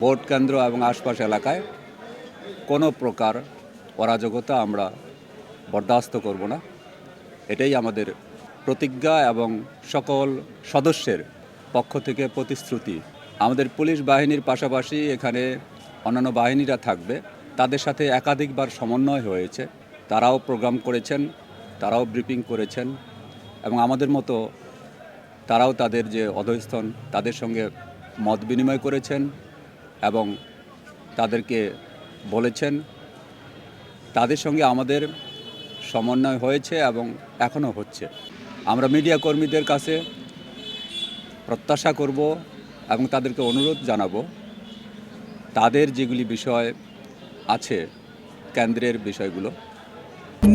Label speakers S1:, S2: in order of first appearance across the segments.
S1: Vote কেন্দ্র এবং আশপাশ এলাকায় কোনো প্রকার অরাজকতা আমরা বরদাস্ত করব না। এটাই আমাদের প্রতিজ্ঞা এবং সকল সদস্যের পক্ষ থেকে প্রতিশ্রুতি। আমাদের পুলিশ বাহিনীর পাশাপাশি এখানে অন্যান্য বাহিনীরা থাকবে, তাদের সাথে একাধিকবার সমন্বয় হয়েছে। তারাও প্রোগ্রাম করেছেন, তারাও ব্রিফিং করেছেন এবং আমাদের মতো তারাও তাদের যে অধস্তন তাদের সঙ্গে মত বিনিময় করেছেন এবং তাদেরকে বলেছেন। তাদের সঙ্গে আমাদের সমন্বয় হয়েছে এবং এখনও হচ্ছে। আমরা মিডিয়া কর্মীদের কাছে প্রত্যাশা করব এবং তাদেরকে অনুরোধ জানাবো, তাদের যেগুলি বিষয় আছে কেন্দ্রের বিষয়গুলো,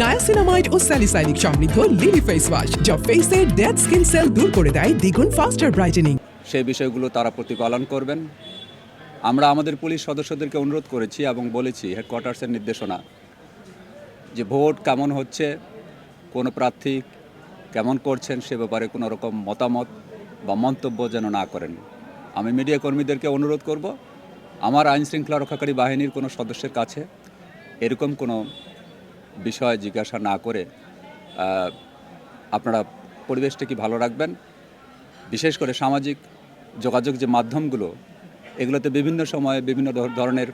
S2: নায়াসিনামাইড ও স্যালিসাইলিক সমৃদ্ধ লিলি ফেস ওয়াশ যা ফেসের ডেড স্কিন সেল দূর করে দেয় দ্বিগুণ ফাস্টার ব্রাইটেনিং।
S1: সেই বিষয়গুলো তারা প্রতিপালন করবেন। আমরা আমাদের পুলিশ সদস্যদেরকে অনুরোধ করেছি এবং বলেছি হেডকোয়ার্টার্সের নির্দেশনা যে ভোট কেমন হচ্ছে, কোনো প্রার্থী কেমন করছেন সে ব্যাপারে কোনো রকম মতামত বা মন্তব্য যেন না করেন। আমি মিডিয়া কর্মীদেরকে অনুরোধ করব, আমার আইন শৃঙ্খলা রক্ষাকারী বাহিনীর কোনো সদস্যের কাছে এরকম কোনো বিষয় জিজ্ঞাসা না করে আপনারা পরিবেশটা কি ভালো রাখবেন। বিশেষ করে সামাজিক যোগাযোগ যে মাধ্যমগুলো, এগুলোতে বিভিন্ন সময়ে বিভিন্ন ধরনের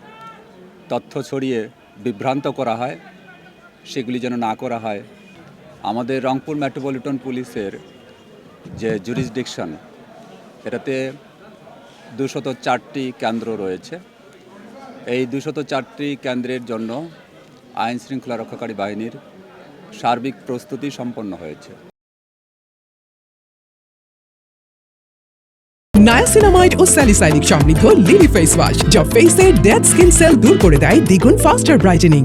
S1: তথ্য ছড়িয়ে বিভ্রান্ত করা হয়, সেগুলি যেন না করা হয়। আমাদের রংপুর মেট্রোপলিটন পুলিশের যে জুরিসডিকশন, এটাতে 204টি কেন্দ্র রয়েছে। এই 204টি কেন্দ্রের জন্য আইন শৃঙ্খলা রক্ষাকারী বাহিনীর সার্বিক প্রস্তুতি সম্পন্ন হয়েছে।
S2: নায়াসিনামাইড ও স্যালিসাইলিক সমৃদ্ধ লিলি ফেস ওয়াশ যা ফেসের ডেড স্কিন সেল দূর করে দেয় দ্বিগুণ ফাস্টার ব্রাইটেনিং।